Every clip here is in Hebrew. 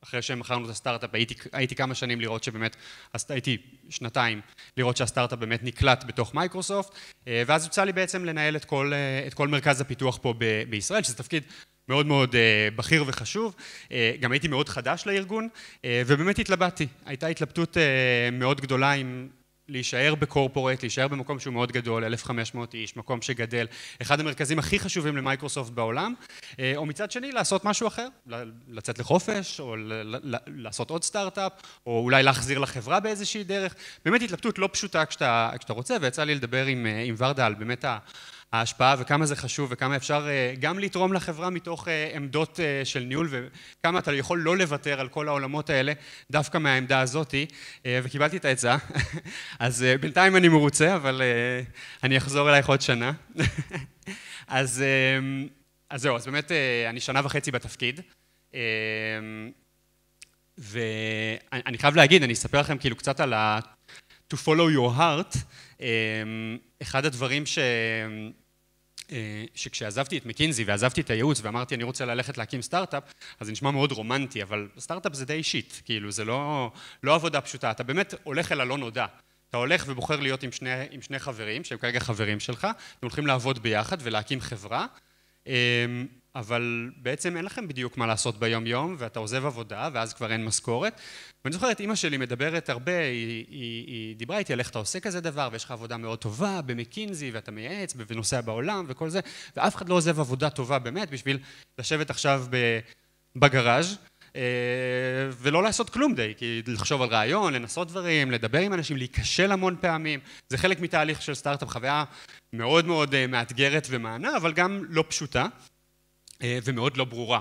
אחרי שמכרנו את הסטארט-אפ, הייתי כמה שנים לראות שבאמת, הייתי שנתיים לראות שהסטארט-אפ באמת נקלט בתוך מייקרוסופט, ואז יוצא לי בעצם לנהל את כל מרכז הפיתוח פה בישראל, שזה תפקיד מאוד מאוד בכיר וחשוב. גם הייתי מאוד חדש לארגון, ובאמת התלבטתי. הייתה התלבטות מאוד גדולה עם להישאר בקורפורט, להישאר במקום שהוא מאוד גדול, 1,500 איש, מקום שגדל, אחד המרכזים הכי חשובים למייקרוסופט בעולם, או מצד שני לעשות משהו אחר, לצאת לחופש, או לעשות עוד סטארט-אפ, או אולי להחזיר לחברה באיזושהי דרך. באמת התלבטות לא פשוטה כשאתה רוצה, ויצא לי לדבר עם ורדה על באמת ההשפעה וכמה זה חשוב וכמה אפשר גם לתרום לחברה מתוך עמדות של ניהול וכמה אתה יכול לא לוותר על כל העולמות האלה דווקא מהעמדה הזאת וקיבלתי את העצה אז בינתיים אני מרוצה אבל אני אחזור אלייך עוד שנה אז זהו, אז באמת אני שנה וחצי בתפקיד ואני חייב להגיד, אני אספר לכם כאילו קצת על to follow your heart אחד הדברים שכשעזבתי את מקינזי ועזבתי את הייעוץ ואמרתי אני רוצה ללכת להקים סטארט-אפ, אז זה נשמע מאוד רומנטי, אבל סטארט-אפ זה די אישית, כאילו זה לא עבודה פשוטה, אתה באמת הולך אל הלא נודע, אתה הולך ובוחר להיות עם שני חברים, שהם כרגע חברים שלך, אתם הולכים לעבוד ביחד ולהקים חברה, אבל בעצם אין לכם בדיוק מה לעשות ביום יום, ואתה עוזב עבודה, ואז כבר אין משכורת. ואני זוכרת, אמא שלי מדברת הרבה, היא דיברה איתי על איך אתה עושה כזה דבר, ויש לך עבודה מאוד טובה במקינזי, ואתה מייעץ, ונוסע בעולם וכל זה, ואף אחד לא עוזב עבודה טובה באמת, בשביל לשבת עכשיו בגראז' ולא לעשות כלום די, כי לחשוב על רעיון, לנסות דברים, לדבר עם אנשים, להיכשל המון פעמים, זה חלק מתהליך של סטארט-אפ, חוויה מאוד מאוד מאתגרת ומענה, אבל גם לא פשוטה. ומאוד לא ברורה.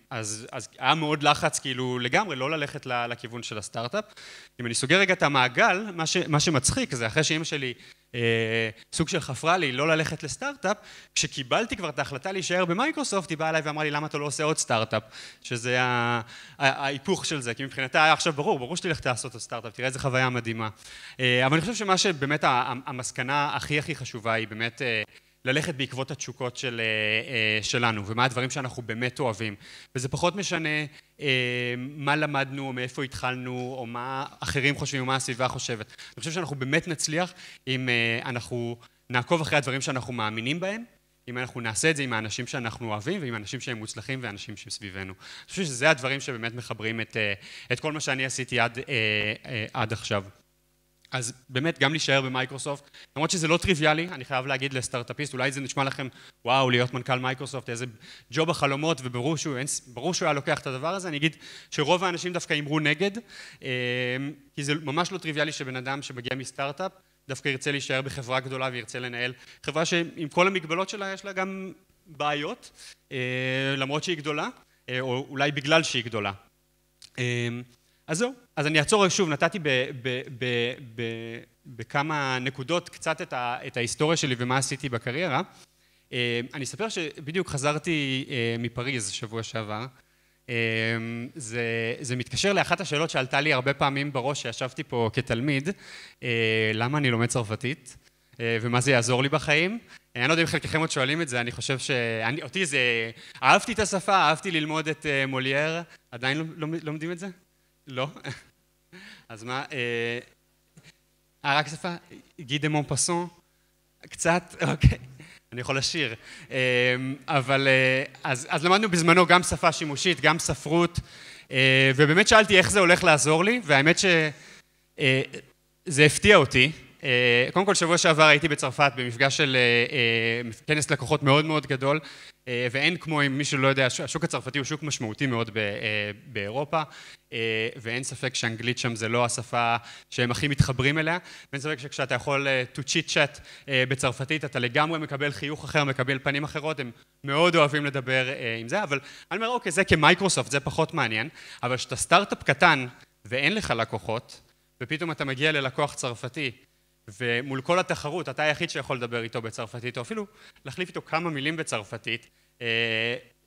אז היה מאוד לחץ כאילו לגמרי לא ללכת לכיוון של הסטארט-אפ. אם אני סוגר רגע את המעגל, מה שמצחיק זה אחרי שאמא שלי סוג של חפרה לי לא ללכת לסטארט-אפ, כשקיבלתי כבר את ההחלטה להישאר במייקרוסופט, היא באה אליי ואמרה לי למה אתה לא עושה עוד סטארט-אפ, שזה ההיפוך של זה, כי מבחינתה היה עכשיו ברור שתלך לעשות את הסטארט-אפ, תראה איזה חוויה מדהימה. אבל אני חושב שמה שבאמת המסקנה הכי חשובה היא באמת ללכת בעקבות התשוקות שלנו, ומה הדברים שאנחנו באמת אוהבים. וזה פחות משנה מה למדנו, או מאיפה התחלנו, או מה אחרים חושבים, או מה הסביבה חושבת. אני חושב שאנחנו באמת נצליח אם אנחנו נעקוב אחרי הדברים שאנחנו מאמינים בהם, אם אנחנו נעשה את זה עם האנשים שאנחנו אוהבים, ועם האנשים שהם מוצלחים ואנשים שסביבנו. אני חושב שזה הדברים שבאמת מחברים את כל מה שאני עשיתי עד עכשיו. אז באמת גם להישאר במייקרוסופט, למרות שזה לא טריוויאלי, אני חייב להגיד לסטארט-אפיסט, אולי זה נשמע לכם, וואו, להיות מנכ"ל מייקרוסופט, איזה ג'וב החלומות, וברור שהוא היה לוקח את הדבר הזה, אני אגיד שרוב האנשים דווקא ימרו נגד, כי זה ממש לא טריוויאלי שבן אדם שמגיע מסטארט-אפ, דווקא ירצה להישאר בחברה גדולה וירצה לנהל חברה שעם כל המגבלות שלה יש לה גם בעיות, למרות שהיא גדולה, או אולי בגלל שהיא גדולה. אז זהו, אז אני אעצור שוב, נתתי בכמה נקודות קצת את ההיסטוריה שלי ומה עשיתי בקריירה. אני אספר שבדיוק חזרתי מפריז שבוע שעבר. זה מתקשר לאחת השאלות שעלתה לי הרבה פעמים בראש שישבתי פה כתלמיד, למה אני לומד צרפתית ומה זה יעזור לי בחיים. אני לא יודע אם חלקכם עוד שואלים את זה, אני חושב שאותי זה, אהבתי את השפה, אהבתי ללמוד את מולייר, עדיין לא לומדים את זה? לא? אז מה? רק שפה, גי דה מונפסון, קצת, אוקיי, אני יכול לשיר. אבל, אז למדנו בזמנו גם שפה שימושית, גם ספרות, ובאמת שאלתי איך זה הולך לעזור לי, והאמת שזה הפתיע אותי. קודם כל, שבוע שעבר הייתי בצרפת במפגש של כנס לקוחות מאוד מאוד גדול, ואין כמו, אם מישהו לא יודע, השוק הצרפתי הוא שוק משמעותי מאוד באירופה, ואין ספק שאנגלית שם זה לא השפה שהם הכי מתחברים אליה, ואין ספק שכשאתה יכול to chit chat בצרפתית, אתה לגמרי מקבל חיוך אחר, מקבל פנים אחרות, הם מאוד אוהבים לדבר עם זה, אבל אני אומר, אוקיי, זה כמייקרוסופט, זה פחות מעניין, אבל שאתה סטארט-אפ קטן ואין לך לקוחות, ופתאום אתה מגיע ללקוח צרפתי, ומול כל התחרות, אתה היחיד שיכול לדבר איתו בצרפתית, או אפילו להחליף איתו כמה מילים בצרפתית,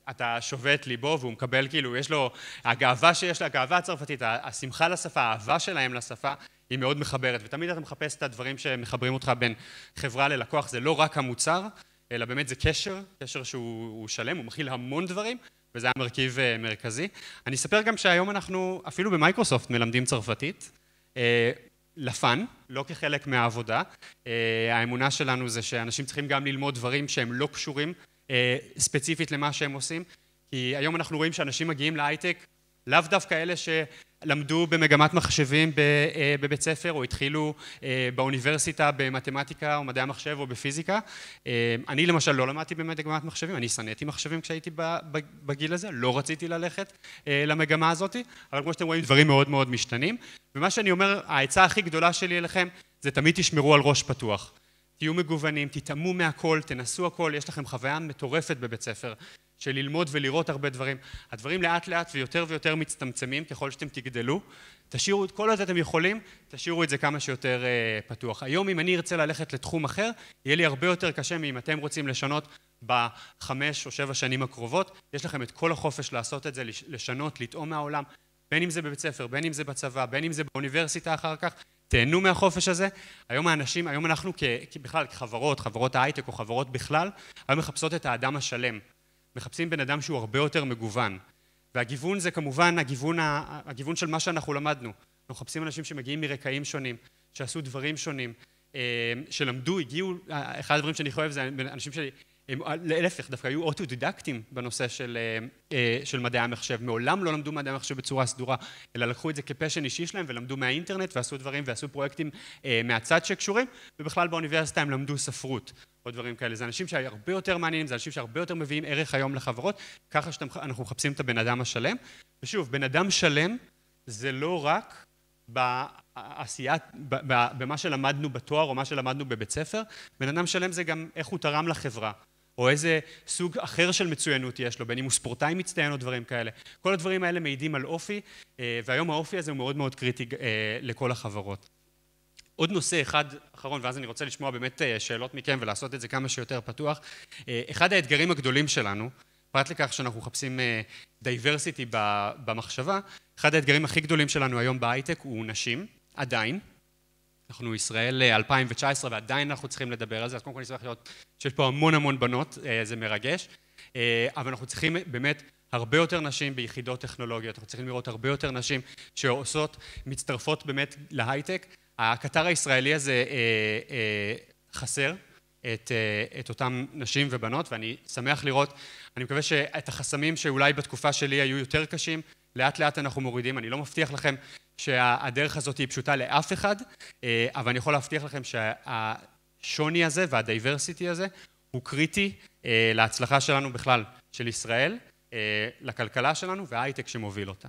אתה שובה את ליבו והוא מקבל כאילו, יש לו, הגאווה שיש לה, הגאווה הצרפתית, השמחה לשפה, האהבה שלהם לשפה, היא מאוד מחברת, ותמיד אתה מחפש את הדברים שמחברים אותך בין חברה ללקוח, זה לא רק המוצר, אלא באמת זה קשר שהוא שלם, הוא מכיל המון דברים, וזה היה מרכיב מרכזי. אני אספר גם שהיום אנחנו אפילו במייקרוסופט מלמדים צרפתית, לפן, לא כחלק מהעבודה. האמונה שלנו זה שאנשים צריכים גם ללמוד דברים שהם לא קשורים ספציפית למה שהם עושים, כי היום אנחנו רואים שאנשים מגיעים להייטק, לאו דווקא אלה שלמדו במגמת מחשבים בבית ספר, או התחילו באוניברסיטה במתמטיקה או מדעי המחשב או בפיזיקה. אני למשל לא למדתי במגמת מחשבים, אני שנאתי מחשבים כשהייתי בגיל הזה, לא רציתי ללכת למגמה הזאת, אבל כמו שאתם רואים דברים מאוד מאוד משתנים, ומה שאני אומר, העצה הכי גדולה שלי אליכם, זה תמיד תשמרו על ראש פתוח. תהיו מגוונים, תתאמו מהכל, תנסו הכל, יש לכם חוויה מטורפת בבית ספר, של ללמוד ולראות הרבה דברים. הדברים לאט לאט ויותר ויותר מצטמצמים ככל שאתם תגדלו. תשאירו את כל עוד אתם יכולים, תשאירו את זה כמה שיותר פתוח. היום אם אני ארצה ללכת לתחום אחר, יהיה לי הרבה יותר קשה מאם אתם רוצים לשנות ב5 או 7 שנים הקרובות. יש לכם את כל החופש לעשות את זה, לשנות, לטעום מהעולם, בין אם זה בבית ספר, בין אם זה בצבא, בין אם זה באוניברסיטה אחר כך. תהנו מהחופש הזה. היום אנחנו בכלל חברות ההייטק או חברות בכלל, היום מחפשות את האדם השלם. מחפשים בן אדם שהוא הרבה יותר מגוון. והגיוון זה כמובן הגיוון של מה שאנחנו למדנו. אנחנו מחפשים אנשים שמגיעים מרקעים שונים, שעשו דברים שונים, שלמדו, הגיעו, אחד הדברים שאני חושב זה אנשים הם להפך, דווקא היו אוטודידקטים בנושא של מדעי המחשב. מעולם לא למדו מדעי המחשב בצורה סדורה, אלא לקחו את זה כפשן אישי שלהם ולמדו מהאינטרנט ועשו דברים ועשו פרויקטים מהצד שקשורים, ובכלל באוניברסיטה הם למדו ספרות או דברים כאלה. זה אנשים שהרבה יותר מעניינים, זה אנשים שהרבה יותר מביאים ערך היום לחברות, ככה שאנחנו מחפשים את הבן אדם השלם. ושוב, בן אדם שלם זה לא רק בעשיית, במה שלמדנו בתואר או מה שלמדנו בבית ספר, בן אדם שלם זה גם איך הוא תרם לחברה. או איזה סוג אחר של מצוינות יש לו, בין אם הוא ספורטאי מצטיין או דברים כאלה. כל הדברים האלה מעידים על אופי, והיום האופי הזה הוא מאוד מאוד קריטי לכל החברות. עוד נושא אחד אחרון, ואז אני רוצה לשמוע באמת שאלות מכם ולעשות את זה כמה שיותר פתוח. אחד האתגרים הגדולים שלנו, פרט לכך שאנחנו מחפשים דייברסיטי במחשבה, אחד האתגרים הכי גדולים שלנו היום בהייטק הוא נשים, עדיין. אנחנו ישראל 2019 ועדיין אנחנו צריכים לדבר על זה, אז קודם כל נשמח לראות שיש פה המון בנות, זה מרגש, אבל אנחנו צריכים באמת הרבה יותר נשים ביחידות טכנולוגיות, אנחנו צריכים לראות הרבה יותר נשים שעושות, מצטרפות באמת להייטק. הקטר הישראלי הזה חסר את אותם נשים ובנות, ואני שמח לראות, אני מקווה שאת החסמים שאולי בתקופה שלי היו יותר קשים, לאט לאט אנחנו מורידים. אני לא מבטיח לכם שהדרך הזאת היא פשוטה לאף אחד, אבל אני יכול להבטיח לכם שהשוני הזה והדייברסיטי הזה הוא קריטי להצלחה שלנו בכלל, של ישראל, לכלכלה שלנו וההייטק שמוביל אותה.